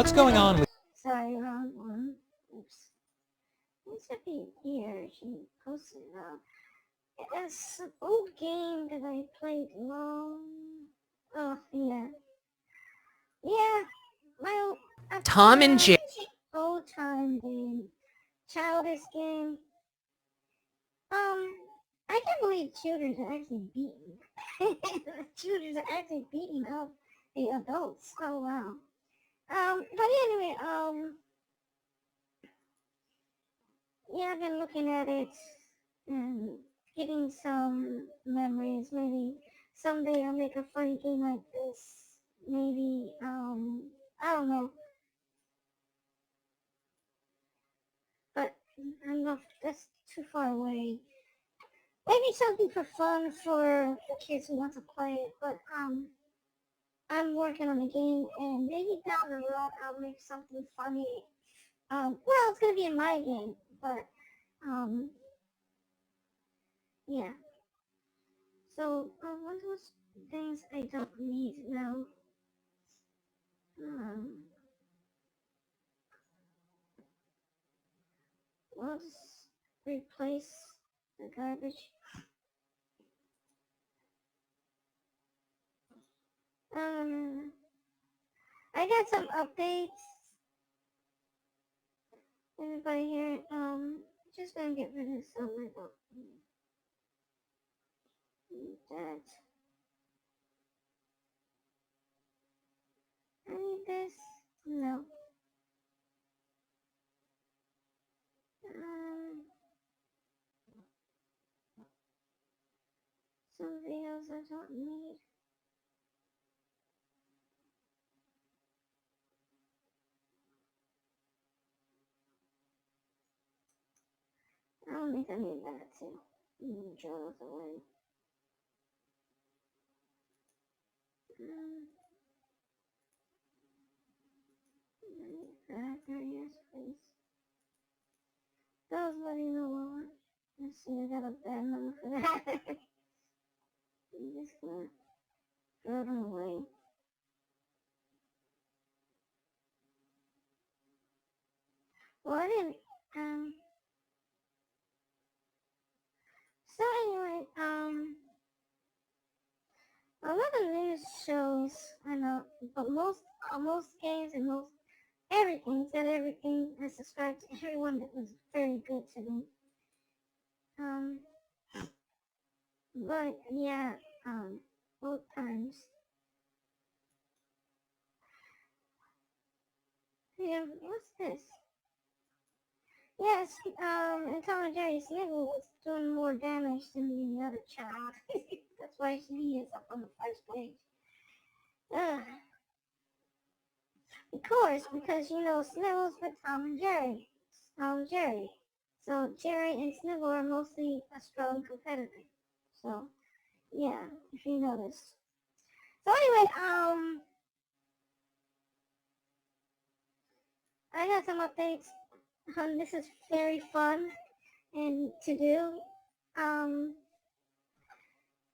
What's going on with... Sorry, wrong one. Oops. It should be here. She posted it up. It's an old game that I played long. Oh, yeah. Yeah, my Tom and Jerry. Old time game. Childish game. I can't believe children are actually beating. Children are actually beating up the adults. Oh wow. But anyway, yeah, I've been looking at it and getting some memories. Maybe someday I'll make a funny game like this. Maybe, I don't know. But I'm not, that's too far away. Maybe something for fun for the kids who want to play it, but, I'm working on a game, and maybe down the road I'll make something funny. Well, it's gonna be in my game, but, yeah. So, what are those things I don't need now? We'll just replace the garbage. I got some updates. Everybody here, just gonna get rid of some I don't need that. I need this. No. Some videos I don't need. I don't think I need that too. Throw those away. Yes, please. Those let you know what. Let's see, I got a bad number for that. I'm just gonna throw them away. Well, I didn't, so anyway, a lot of news shows, I know, but most games and most everything, said everything, I subscribed to everyone that was very good to me. But yeah, both times. Yeah, what's this? Yes, and Tom and Jerry Sniggle was doing more damage than the other child. That's why she is up on the first page. Of course, because you know Sniggle's with Tom and Jerry. Tom and Jerry. So Jerry and Sniggle are mostly a strong competitor. So yeah, if you notice. So anyway, I got some updates. This is very fun and to do.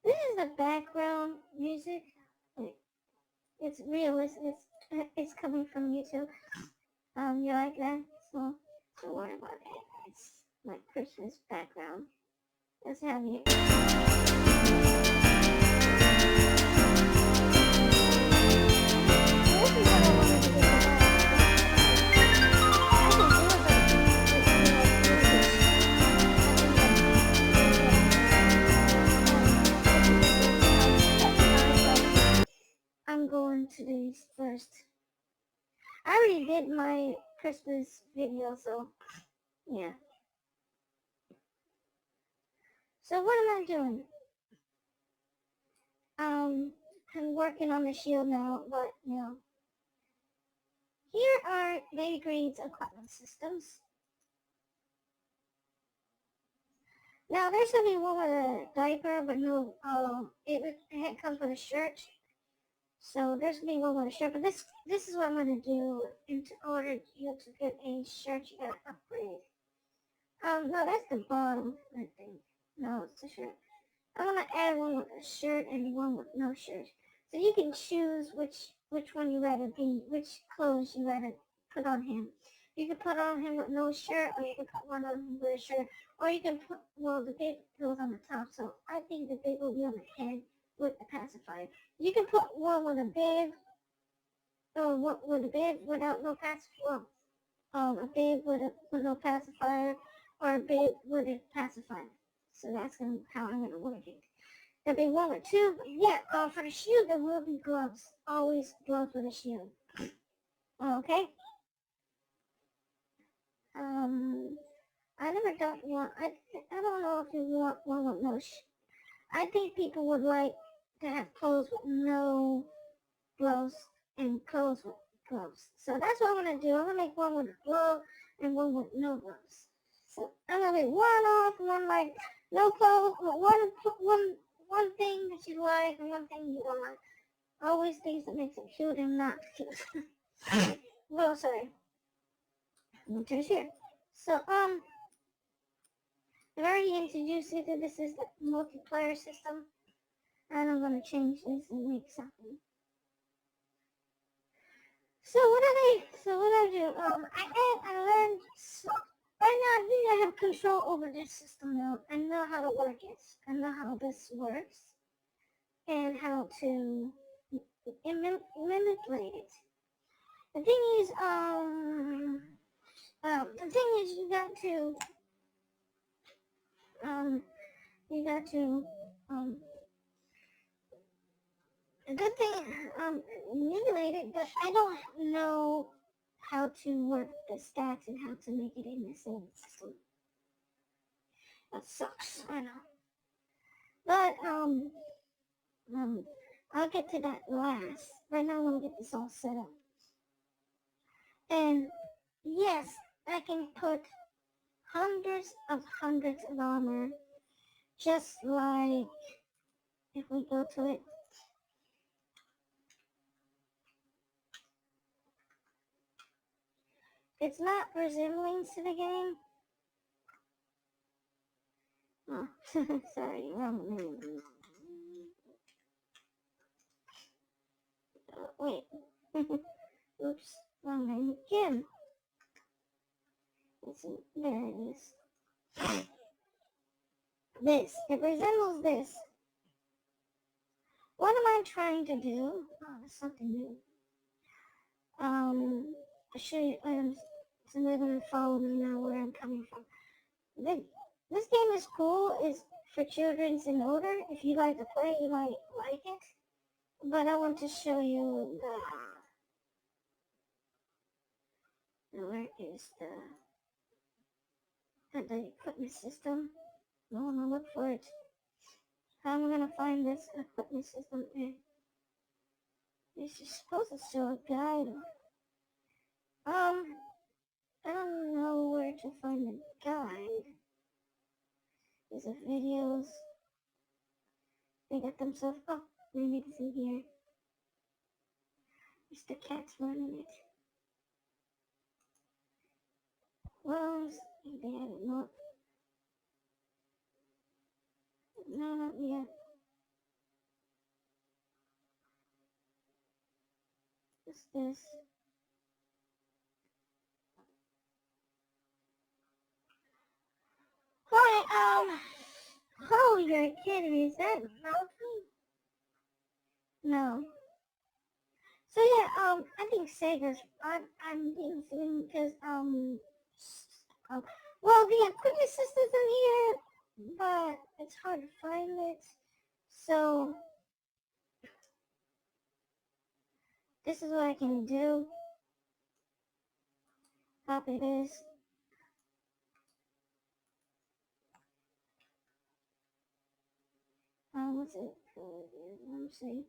This is the background music. It's realistic. It's coming from YouTube. You like that? So don't worry about it. It's my Christmas background. Let's have you. This is what I wanted to do. I'm going to do these first. I already did my Christmas video, so yeah. So what am I doing? I'm working on the shield now, but you know. Here are Baby Green's equipment systems. Now there's gonna be one with a diaper, but no, it comes with a shirt. So there's gonna be one with a shirt, but this is what I'm gonna do. In order you to get a shirt, you gotta upgrade. No, that's the bottom, I think. No, it's the shirt. I'm gonna add one with a shirt and one with no shirt. So you can choose which which one you rather be, which clothes you rather put on him. You can put on him with no shirt, or you can put one on him with a shirt, or you can put, well, the bib goes on the top, so I think the bib will be on the head with the pacifier. You can put one with a bib, or with a bib without no pacifier, a bib with no pacifier, or a bib with a pacifier. So that's how I'm gonna work it. There'll be one or two, but yeah, for the shield there will be gloves. Always gloves with a shield. Okay? I never don't want, I don't know if you want one with no I think people would like to have clothes with no gloves and clothes with gloves. So that's what I'm gonna do. I'm gonna make one with a glove and one with no gloves. So I'm gonna make one off, one like no clothes, but one thing that you like and one thing you don't like. Always things that makes it cute and not cute. Well, sorry. Just here. So I've already introduced you to this is the multiplayer system, and I'm gonna change this and make something. So what I do? I learned. So, right now, I think I have control over this system now. I know how to work it. I know how this works, and how to manipulate it. The thing is, you got to, a good thing, manipulate it, but I don't know how to work the stats and how to make it in the same system. That sucks, I know. But, I'll get to that last. Right now, I'm gonna get this all set up. And, yes, I can put hundreds of armor, just like, if we go to it, it's not resembling to the game. Oh, sorry, wrong name. Wait. Oops, wrong name again. There it is. This. It resembles this. What am I trying to do? Oh, there's something new. I'll show you. So they're gonna follow me now where I'm coming from. This game is cool. It's for children and older. If you like to play, you might like it. But I want to show you where is the equipment system. I want to look for it. How am I gonna find this equipment system? It's supposed to show a guide. I don't know where to find the guide. There's a videos. They got themselves. Oh, maybe it's in here. It's the cat's running it. Well, they have it not. No, not yet. What's this? Alright, oh, you're kidding me. Is that mountain? No. So yeah, I think Sega's, I'm being silly because, well, the equipment system's in here, but it's hard to find it. So, this is what I can do. Copy this. What's it? Let me see.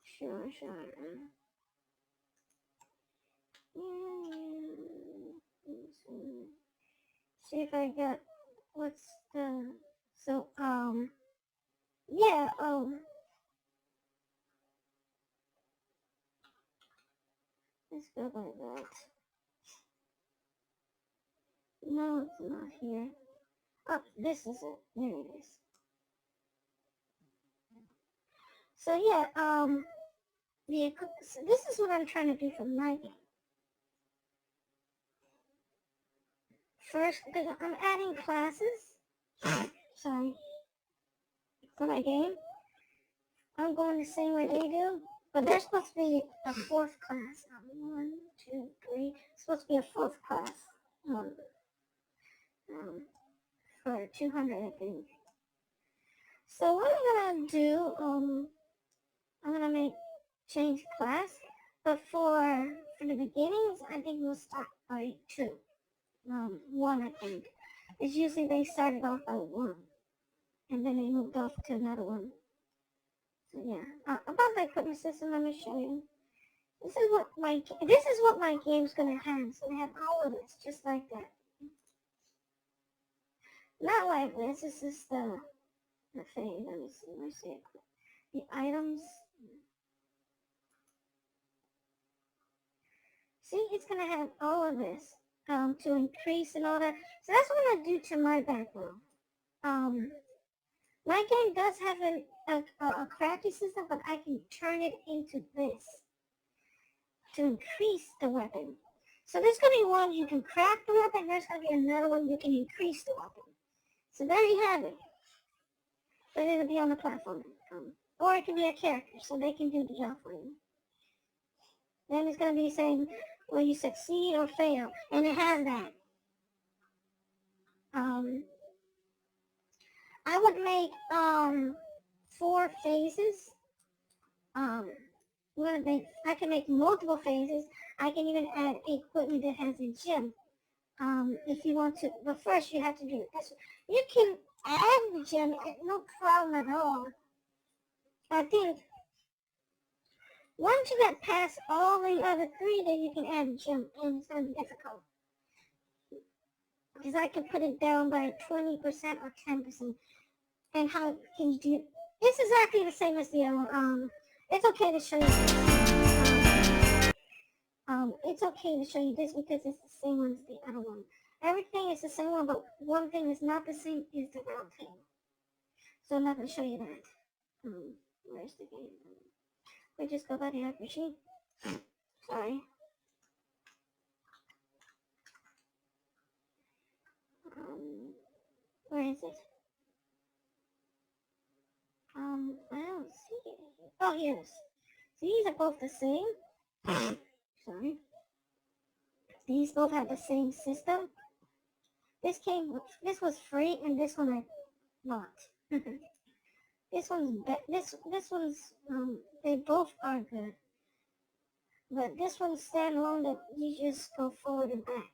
Sure. See if I got, what's the, so, yeah, let's go by that. No, it's not here. Oh, this is it. There it is. So yeah, so this is what I'm trying to do for my game. First, I'm adding classes. Sorry, for my game. I'm going the same way they do, but there's supposed to be a fourth class. One, two, three. It's supposed to be a fourth class. Um, for 200, I think. So what I'm gonna do, I'm gonna change class, but for the beginnings, I think we'll start by two. One, I think. It's usually they started off by one, and then they moved off to another one. So yeah, about the equipment system, let me show you. This is what my game's gonna have. So they have all of this, just like that. Not like this. This is the thing. Let me see. Let me see it. The items. See, it's gonna have all of this to increase and all that. So that's what I do to my background. My game does have a crafting system, but I can turn it into this to increase the weapon. So there's gonna be one you can craft the weapon. There's gonna be another one you can increase the weapon. So there you have it. But it'll be on the platform. Or it can be a character, so they can do the job for you. Then it's gonna be saying, will you succeed or fail? And it has that. I would make 4 phases. I can make multiple phases. I can even add equipment that has a gym. If you want to, but first you have to do this. You can add the gym, no problem at all. I think once you get past all the other 3, then you can add a gym, and it's gonna be difficult. Because I can put it down by 20% or 10%. And how can you do? It's exactly the same as the other one. It's okay to show you this. It's okay to show you this because it's the same one as the other one. Everything is the same one, but one thing is not the same is the round table. So I'm not going to show you that. Where's the game? We just go by the RPG. Sorry. Where is it? I don't see it. Oh, here it is. So these are both the same. Sorry. These both have the same system. This was free, and this one I bought. This one's, they both are good. But this one's standalone that you just go forward and back.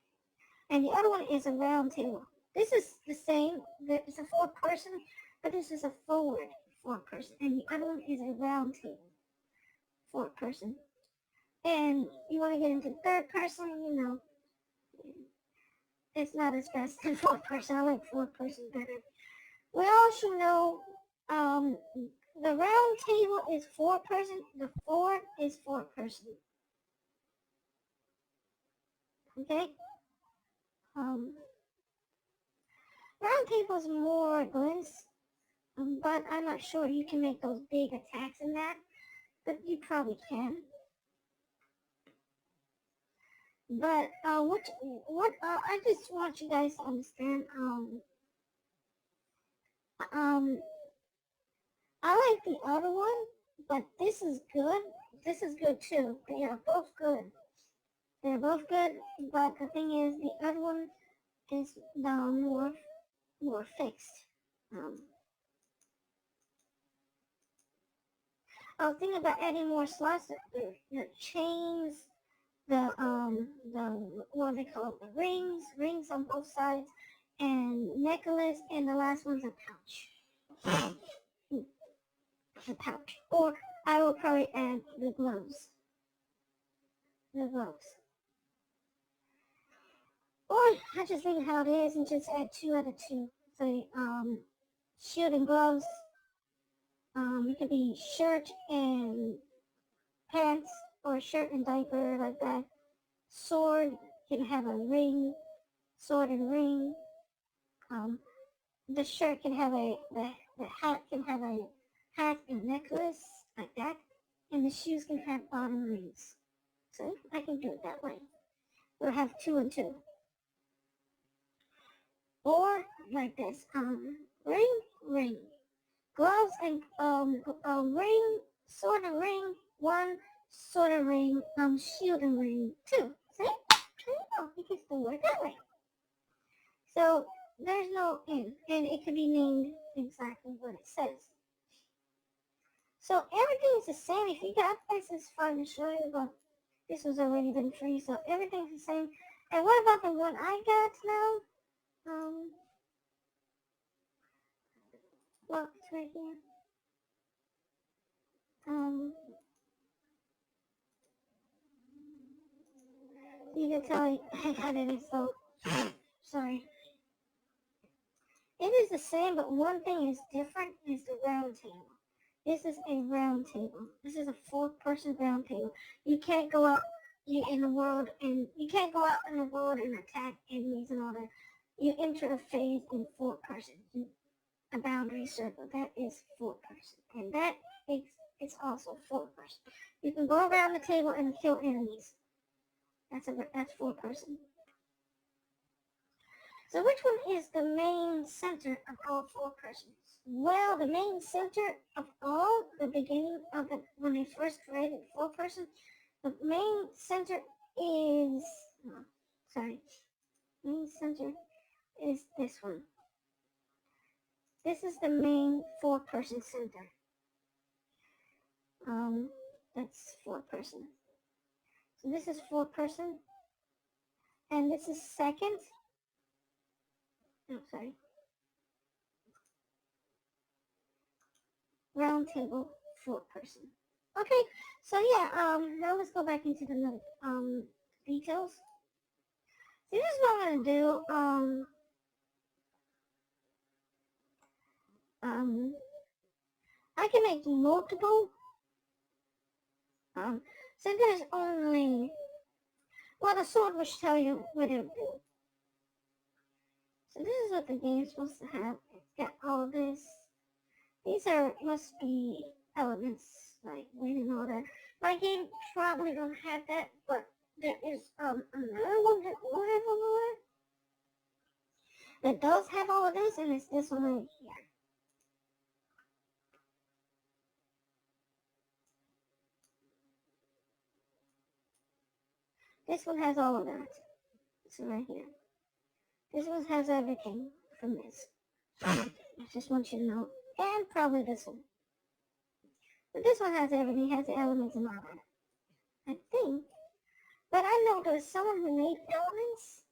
And the other one is a round table. This is the same, it's a 4-person, but this is a forward 4-person. And the other one is a round table 4-person. And you want to get into 3rd person, you know, it's not as best as 4-person. I like 4-person better. We all should know the round table is 4-person. The 4 is 4-person. Okay? Round table is more glints, but I'm not sure you can make those big attacks in that, but you probably can. But I just want you guys to understand. I like the other one, but this is good. This is good too. They are both good. They're both good, but the thing is, the other one is now more fixed. I was thinking about adding more slots. The chains, the what do they call it? The rings on both sides, and necklace, and the last one's a pouch. A pouch. Or I will probably add the gloves. The gloves. Or I just leave it how it is and just add 2 out of 2. So shield and gloves. It could be shirt and pants or shirt and diaper like that. Sword can have a ring, sword and ring. The shirt can have the hat can have a hat and necklace. like that, and the shoes can have bottom rings. So I can do it that way. We'll have 2 and 2. Or like this, ring, ring. Gloves and ring, sword and ring, 1, sword and ring, shield and ring, 2. See? There you go. You can still work that way. So there's no N, and it can be named exactly what it says. So everything's the same. If you got this, it's fun to show you, but this was already been free, so everything's the same. And what about the one I got now? Well, it's right here. You can tell I got it, so sorry. It is the same, but one thing is different is the round table. This is a round table. This is a 4-person round table. You can't go out in the world and attack enemies and all that. You enter a phase in 4-person. A boundary circle. That is 4-person. And that is also 4-person. You can go around the table and kill enemies. That's 4-person. So which one is the main center of all 4-persons? Well, the main center of all, the beginning of the, when they first created 4-person, the main center is, main center is this one. This is the main 4-person center. That's 4-person. So this is 4-person, and this is second. Round table 4-person. Okay, so yeah, now let's go back into the details. So this is what I'm gonna do. I can make multiple. So there's only, well, the sword will tell you what it will do. So this is what the game's supposed to have. It's got all this. These must be elements, like wind and all that. My game probably don't have that, but there is another one that will have all of that. That does have all of this, and it's this one right here. This one has all of that. This one right here. This one has everything from this. I just want you to know. And probably this one. But this one has everything. It has the elements and all that. I think. But I know there's someone who made elements,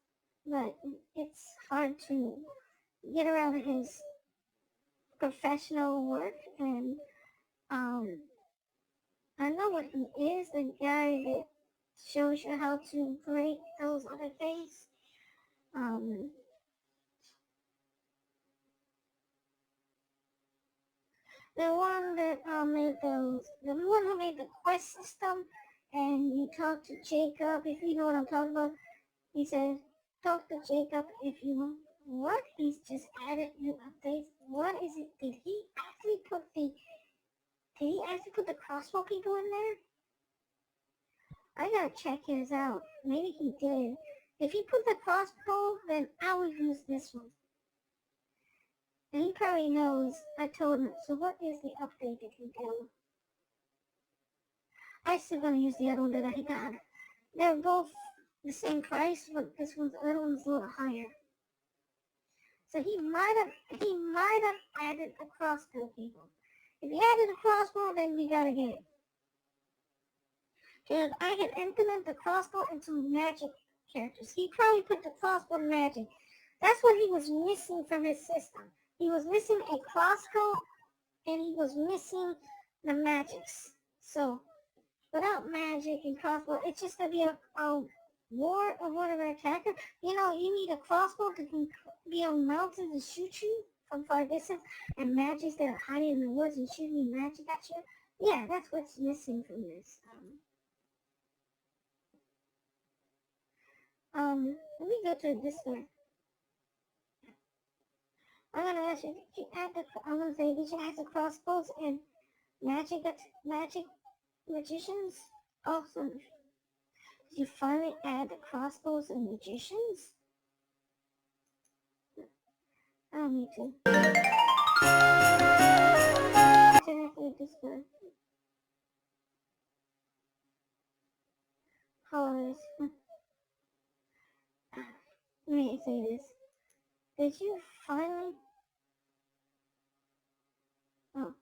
but it's hard to get around his professional work, and I know what he is, the guy that shows you how to break those other things. The one that made those, the one who made the quest system, and you talk to Jacob, if you know what I'm talking about. He says, talk to Jacob if you want. What? He's just added new updates. What is it? Did he actually put the crossbow people in there? I gotta check his out. Maybe he did. If he put the crossbow, then I would use this one. And he probably knows. I told him. So what is the update that he do? I still gonna use the other one that I got. They're both the same price, but this other one's a little higher. So he might have added a crossbow people. If he added a crossbow, then we gotta get it. Because I can implement the crossbow into magic characters. He probably put the crossbow in magic. That's what he was missing from his system. He was missing a crossbow, and he was missing the magics. So, without magic and crossbow, it's just gonna be a war or whatever attacker. You know, you need a crossbow that can be on mountains and shoot you from far distance, and magics that are hiding in the woods and shooting magic at you. Yeah, that's what's missing from this. Let me go to this one. I'm gonna ask you, I'm gonna say, did you add the crossbows in magic magicians? Awesome. Did you finally add the crossbows and magicians? Oh, me too. Holidays. Let me say this. Did you finally? Oh.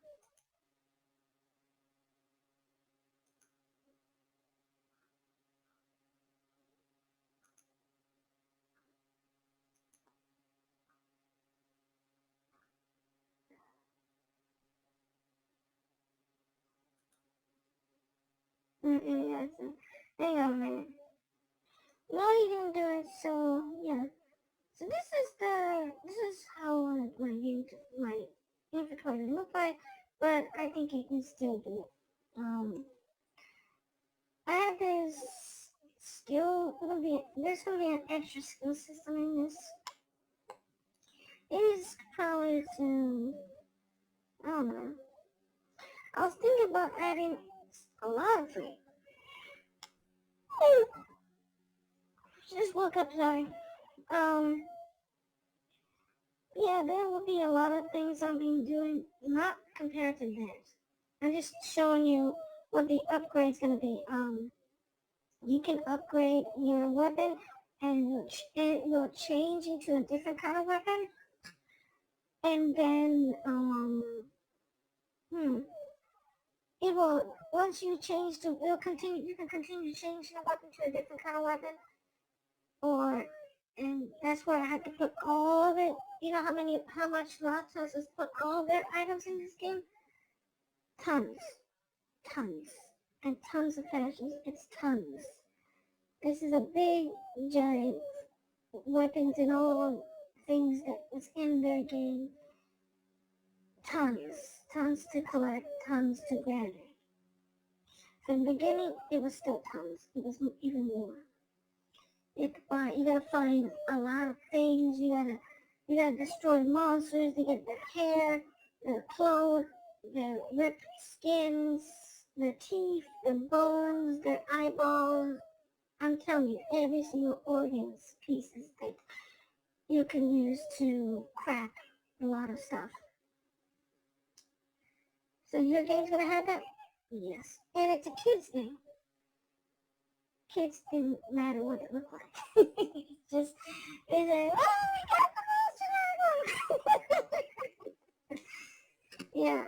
Yes. Hang on a minute. No, you didn't do it. So yeah. So this is how my inventory look like, but I think you can still do it. I have this skill. There's gonna be an extra skill system in this. It is probably to, I don't know. I was thinking about adding a lot of things. Just woke up, sorry. Yeah, there will be a lot of things I've been doing, not compared to this. I'm just showing you what the upgrade's gonna be. You can upgrade your weapon, and it will change into a different kind of weapon. And then, it will, once you change to, it'll continue, you can continue changing the weapon to a different kind of weapon. And that's where I had to put all of it. You know how much Rotos has put all their items in this game? Tons. Tons. And tons of fashions. It's tons. This is a big, giant weapons and all things that was in their game. Tons. Tons to collect, tons to gather. From the beginning, it was still tons. It was even more. You gotta find a lot of things. You gotta destroy monsters to get their hair, their clothes, their ripped skins, their teeth, their bones, their eyeballs. I'm telling you, every single organ's pieces that you can use to craft a lot of stuff. So your game's gonna have that? Yes. And it's a kid's game. Kids didn't matter what it looked like. It's just, they say, oh, we got the monster. Yeah,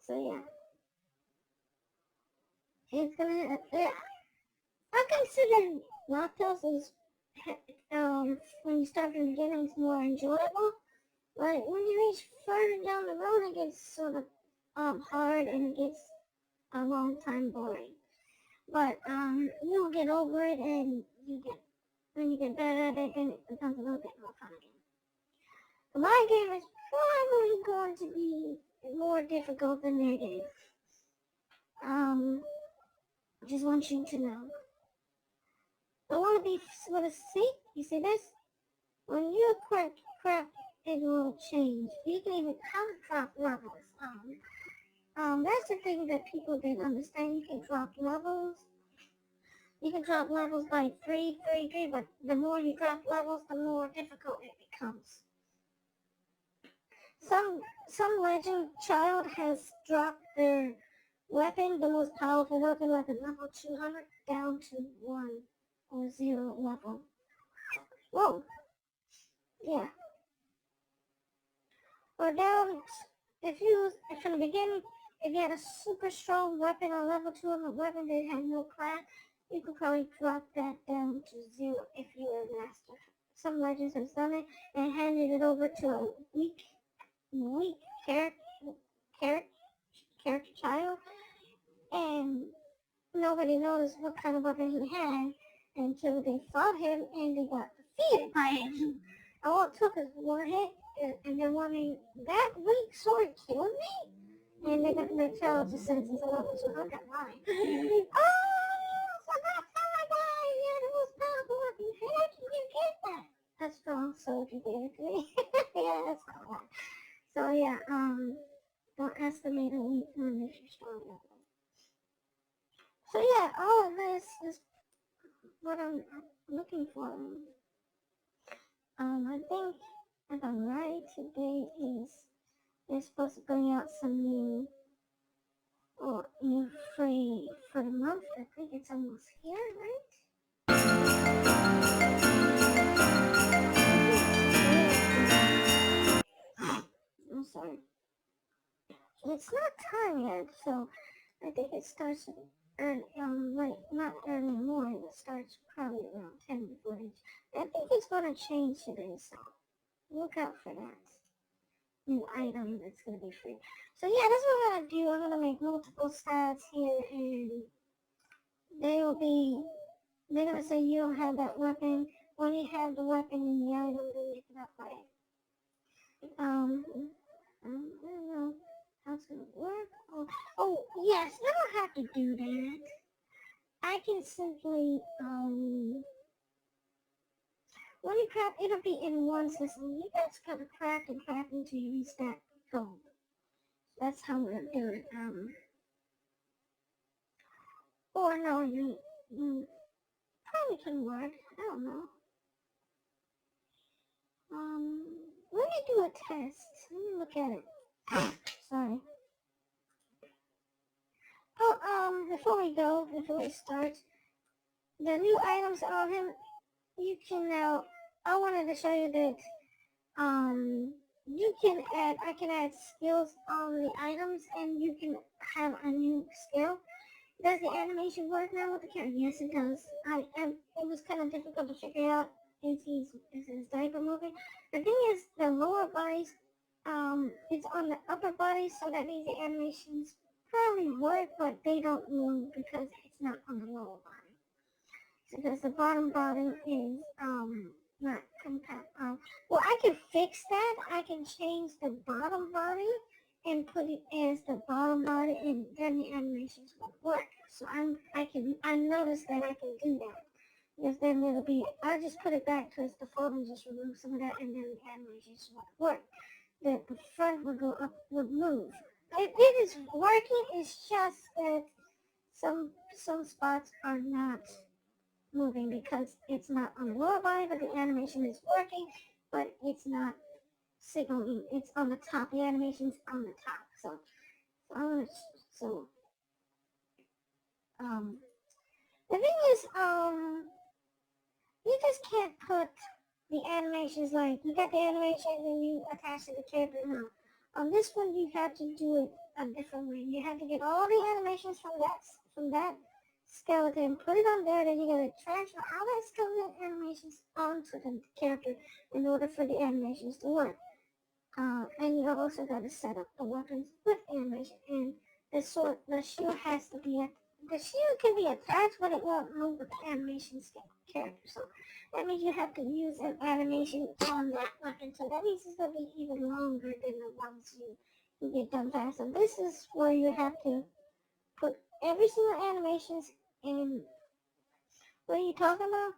so yeah. It's gonna, yeah. I consider Lactose is, when you start from the beginning, it's more enjoyable. But when you reach further down the road, it gets sort of, hard and it gets a long time boring. But, you'll get over it and when you get better at it, then it becomes a little bit more fun again. My game is probably going to be more difficult than their game. Just want you to know. I want to be sort of see. You see this? When you craft, it will change. You can even drop levels. That's the thing that people didn't understand. You can drop levels. You can drop levels by 3, but the more you drop levels, the more difficult it becomes. Some legend child has dropped their weapon, the most powerful weapon, like a level 200, down to 1 or 0 level. Whoa. Yeah. Or down, from the beginning, if you had a super strong weapon, a level 200 weapon that had no class, you could probably drop that down to 0 if you were a master. Some legends have done it and handed it over to a weak character child, and nobody knows what kind of weapon he had until they fought him and they got defeated by him. All it took is one hit, and they're wondering, that weak sword killed me? And they got their child to senses a level 200 line. Oh, so that's how I died. Yeah, the most powerful weapon. How did you get that? A strong soldier gave it to me. Yeah, that's all right. So yeah, estimated weak animation strong. So yeah, all of this is what I'm looking for. I think if I'm right, today is they're supposed to bring out some new or new free for the month. I think it's almost here, right? I'm sorry. It's not time yet, so I think it starts early, like not early morning. It starts probably around 10 before it. I think it's gonna change today, so look out for that new item that's gonna be free. So yeah, that's what I'm gonna do. I'm gonna make multiple stats here, and they will be. They're gonna say you don't have that weapon. When you have the weapon in the item, then you can upgrade. I don't know how it's gonna work. Oh yes, I don't have to do that. I can simply when you craft, it'll be in one system. You guys gotta craft and craft until you reach that goal. That's how we're gonna do it. Or no, you probably can work. I don't know. Let me do a test. Let me look at it. Sorry. Oh, before we start, the new items on him, you can now, I wanted to show you that, you can add, I can add skills on the items, and you can have a new skill. Does the animation work now with the character? Yes, it does. It was kind of difficult to figure out is his diaper moving. The thing is, the lower bodies, it's on the upper body, so that means the animations probably work, but they don't move because it's not on the lower body. Because the bottom body is, not compact. Well, I can fix that. I can change the bottom body and put it as the bottom body, and then the animations will work. So I noticed that I can do that. Because then it'll be, I'll just put it back to its default and just remove some of that, and then the animations will work. The front will go up, will move. It is working, it's just that some spots are not moving because it's not on the lower body, but the animation is working, but it's not signaling. It's on the top. The animation's on the top. So the thing is, you just can't put the animations like you got the animation and you attach to the character. No. On this one, you have to do it a different way. You have to get all the animations from that skeleton, put it on there, then you gotta transfer all that skeleton animations onto the character in order for the animations to work. And you also gotta set up the weapons with animation, and the shield has to be the shield can be attached, but it won't move with the animation character. So that means you have to use an animation on that weapon. So that means it's gonna be even longer than the ones you get done fast. So this is where you have to put every single animations in. What are you talking about?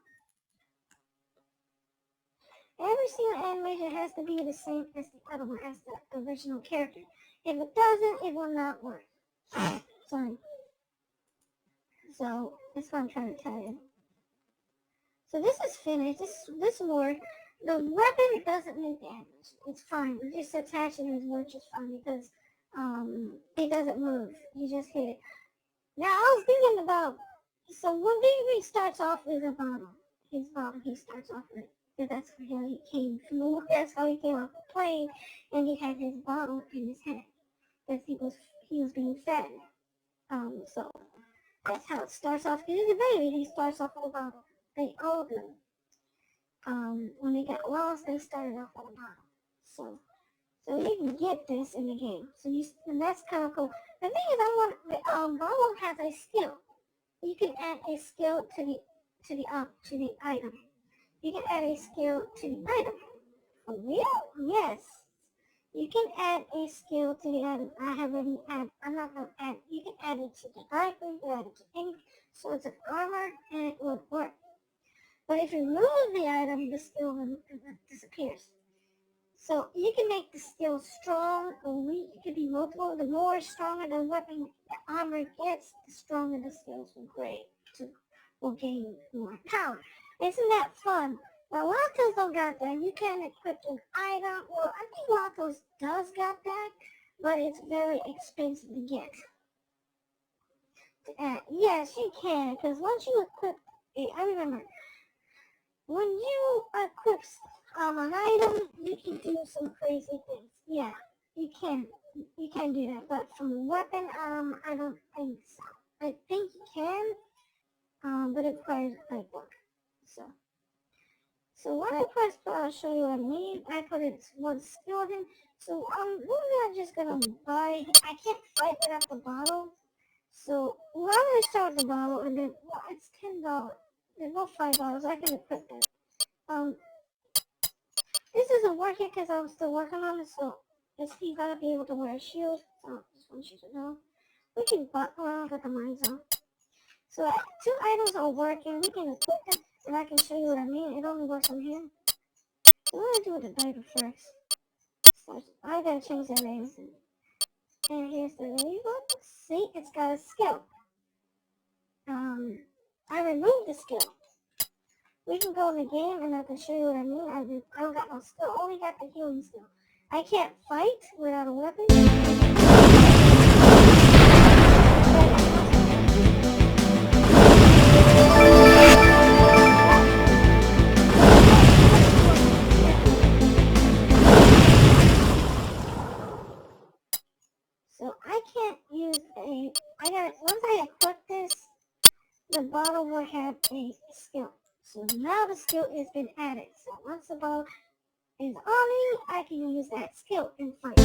Every single animation has to be the same as the other one, as the original character. If it doesn't, it will not work. Sorry. So that's what I'm trying to tell you. So this is finished. This worked. The weapon doesn't make damage. It's fine. You just attach it and it works just fine because it doesn't move. You just hit it. Now I was thinking about, so when Baby starts off with a bottle, his bottle he starts off with, because that's how he came from. That's how he came off the plane, and he had his bottle in his hand because he was being fed. So that's how it starts off. He's a baby. He starts off with a bottle. They all do. When they got lost, they started off with a bottle. So you can get this in the game. And that's kind of cool. The thing is, Volvo has a skill. You can add a skill to the item. You can add a skill to the item. For real? Yes. You can add a skill to the item. I'm not going to add. You can add it to the diaper, you can add it to any sorts of armor, and it would work. But if you remove the item, the skill disappears. So you can make the skill strong or weak. It could be multiple. The more stronger the weapon, the armor gets, the stronger the skills will gain more power. Isn't that fun? Well, Latos don't got that. You can equip an item. Well, I think Latos does got that, but it's very expensive to get. Yes, you can, because once you equip it, I remember, when you equip an item, you can do some crazy things. Yeah, you can. You can do that, but from a weapon, I don't think so. I think you can, but it requires paperwork. So when I press, I'll show you what I mean. I put it one skill in. So we're not just gonna buy. I can't fight without the bottle. So we're gonna start with the bottle, and then well, it's $10. There's no $5. I can equip that. This isn't working because I'm still working on it. So you gotta be able to wear a shield. So I just want you to know. We can butt around with the mine zone. So two items are working. We can equip them, and I can show you what I mean. It only works on here. So we're gonna do the diaper first. So I gotta change the names. And here's the label. See, it's got a skill. I removed the skill. We can go in the game and I can show you what I mean. I don't got no skill. Only got the healing skill. I can't fight without a weapon. So I can't use once I equip this, the bottle will have a skill. So now the skill has been added. So once the bottle is on me, I can use that skill and fight.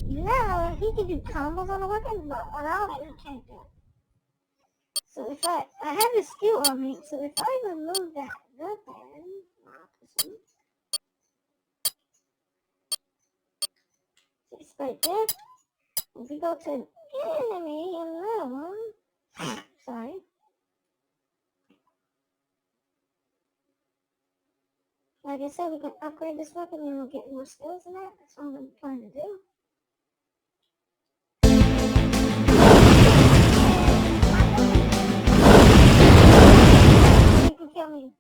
Now he can do combos on the weapon, but without it, he can't do it. So if I have the skill on me, so if I remove that weapon, it's right there. If we go to enemy alone, sorry. Like I said, we can upgrade this weapon and we'll get more skills in that. That's what I'm planning to do. You can kill me.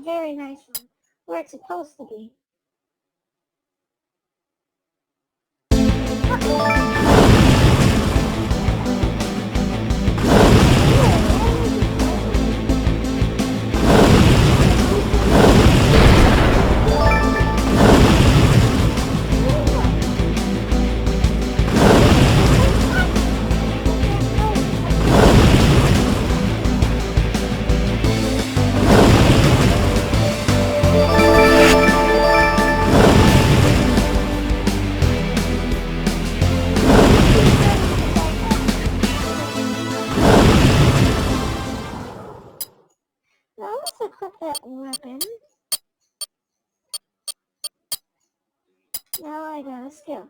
Very nice one, where it's supposed to be. Now let's equip that weapon. Now I got a skill.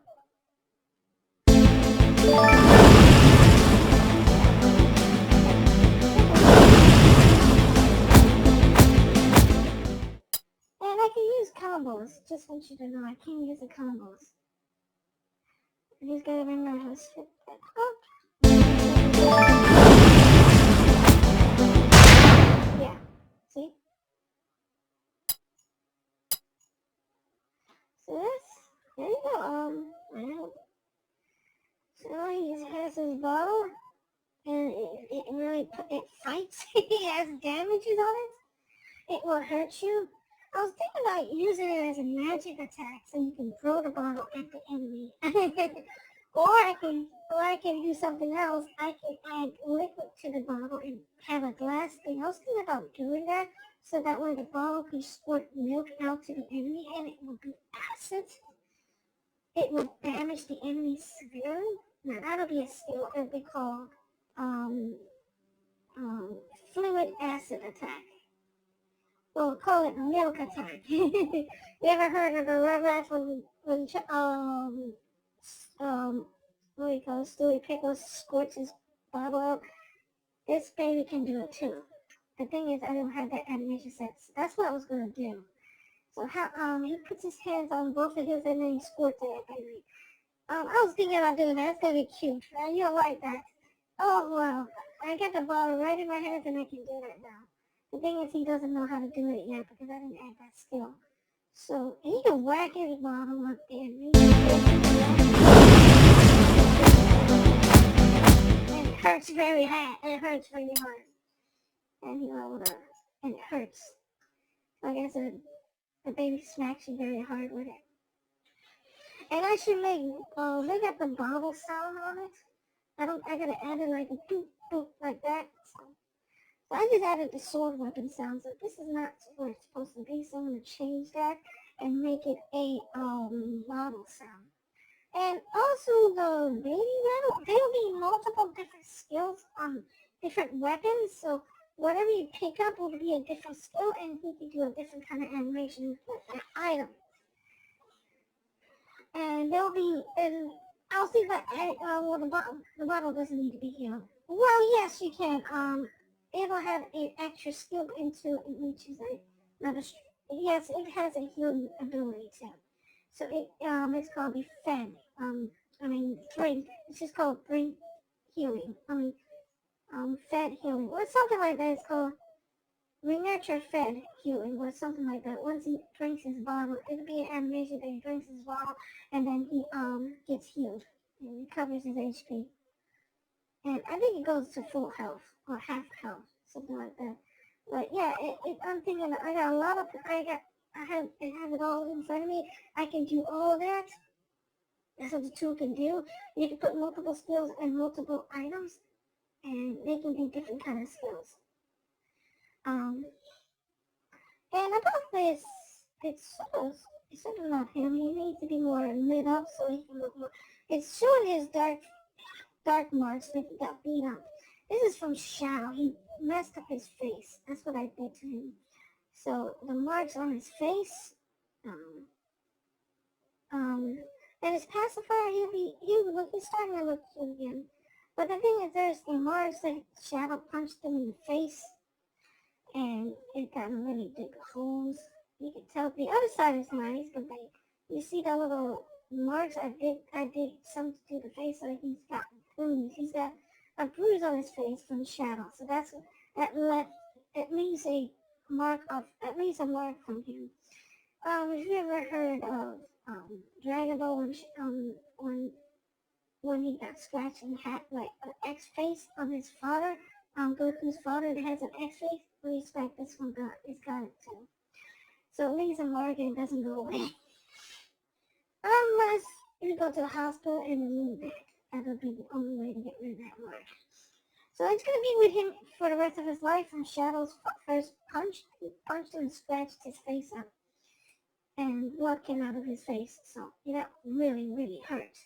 And I can use combos. Just want you to know I can use the combos. I just gotta remember to set that up. Yeah. See? So there you go. So he has his bow, and it fights. It has damages on it. It will hurt you. I was thinking about using it as a magic attack, so you can throw the bottle at the enemy. or I can do something else. I can add liquid to the bottle and have a glass thing. I was thinking about doing that, so that way the bottle can squirt milk out to the enemy, and it will be acid. It will damage the enemy severely. Now that'll be a skill. It'll be called um, fluid acid attack. We'll call it milk attack. You ever heard of a Rugrats um, what do you call it? Stewie Pickles squirts his bottle out? This baby can do it too. The thing is, I don't have that animation set. So that's what I was gonna do. So he puts his hands on both of his and then he squirts it at baby. I was thinking about doing that. It's gonna be cute. You'll like that. Oh well, I got the bottle right in my hands and I can do that now. The thing is, he doesn't know how to do it yet because I didn't add that skill. So he can whack his bottle up there. And it hurts very hard. It hurts very hard. And he rolled up. And it hurts. Like I said, the baby smacks you very hard with it. And I should make, they got the bottle sound on it. I gotta add it like a boop, boop, like that. So I just added the sword weapon sound. So this is not what it's supposed to be. So I'm gonna change that and make it a, bottle sound. And also the baby battle, there'll be multiple different skills on different weapons. So whatever you pick up will be a different skill and he can do a different kind of animation with that item. And there'll be, and I'll see that, well, the bottle doesn't need to be healed. Well, yes, you can. It'll have an extra skill into it, which is not a, yes, it has a healing ability too. So it's called be fed. Drink. It's just called drink healing. Fed healing. Or something like that. It's called re-nurture fed healing or something like that. Once he drinks his bottle, it'll be an animation that he drinks his bottle and then he gets healed and recovers his HP. And I think it goes to full health or half health, something like that. But yeah, I'm thinking I got a lot of I have it all in front of me. I can do all that. That's what the tool can do. You can put multiple skills and multiple items, and they can be different kind of skills. And about this, it's sort of not him. He needs to be more lit up so he can look more. It's showing his dark marks that he got beat up. This is from Shao. He messed up his face. That's what I did to him. So the marks on his face, and his pacifier, he's starting to look cute again. But the thing is, there's the marks that Shadow punched him in the face, and it got really big holes. You can tell the other side is nice, but you see the little marks I did something to the face, so he's got bruise. He's got a bruise on his face from Shadow. So that leaves a mark from him. Have you ever heard of Dragon Ball when he got scratched and had like an X face on his father? Goku's father that has an X face. We expect this one got it too. So it leaves a mark and it doesn't go away. Unless you go to the hospital and remove it. That'll be the only way to get rid of that mark. So it's gonna be with him for the rest of his life from Shadow's first punch. He punched and scratched his face up. And blood came out of his face. So that really, really hurt.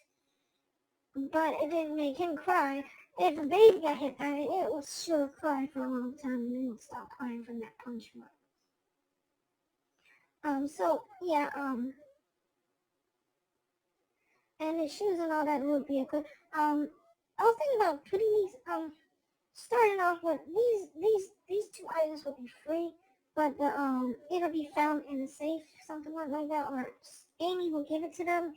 But it didn't make him cry. If a baby got hit by it, it will sure cry for a long time and then it'll stop crying from that punch mark. And his shoes and all that would be a good, I was thinking about putting these, starting off with these two items will be free, but it'll be found in a safe, something like that, or Amy will give it to them.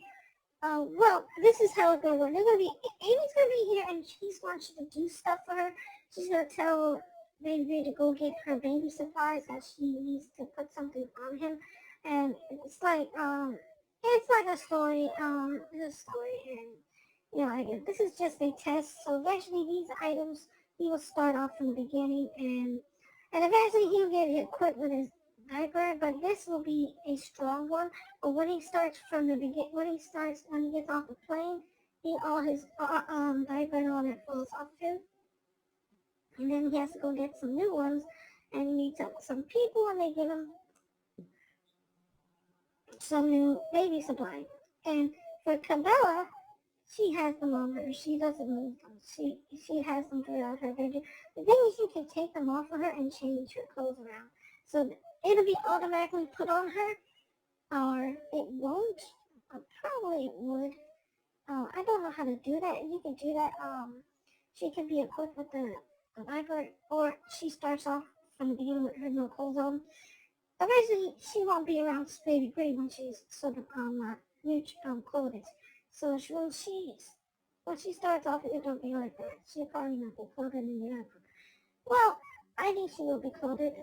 Well, this is how it's gonna work. Amy's gonna be here and she's going to do stuff for her. She's gonna tell Baby to go get her baby supplies that she needs to put something on him. And it's like a story, it's a story and this is just a test. So eventually these items he will start off from the beginning and eventually he'll get equipped with his diaper, but this will be a strong one. But when he starts from the beginning, when he gets off the plane, all his diaper and all that falls off of him, and then he has to go get some new ones, and he meets up with some people, and they give him some new baby supply. And for Cabela, she has them on her. She doesn't move them. She has them throughout her bedroom. The thing is, you can take them off of her and change her clothes around, so it'll be automatically put on her, or it won't. Probably it would. I don't know how to do that. You can do that. She can be equipped with the viper, or she starts off from the beginning with her no clothes on. Eventually, she won't be around baby Gray when she's sort of clothed. So when she starts off, it'll be like that. She'll probably not be clothed in the end. Well, I think she will be clothed.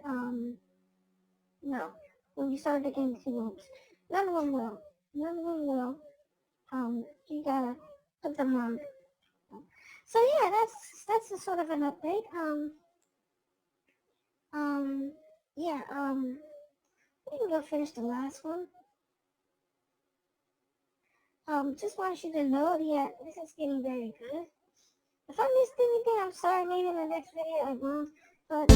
No. When you start the game, she won't. None of them will. None of them will. You gotta put them on. So yeah, that's a sort of an update. Yeah, we can go finish the last one. Just want you to know, yeah, this is getting very good. If I missed anything, I'm sorry, maybe in the next video I won't, but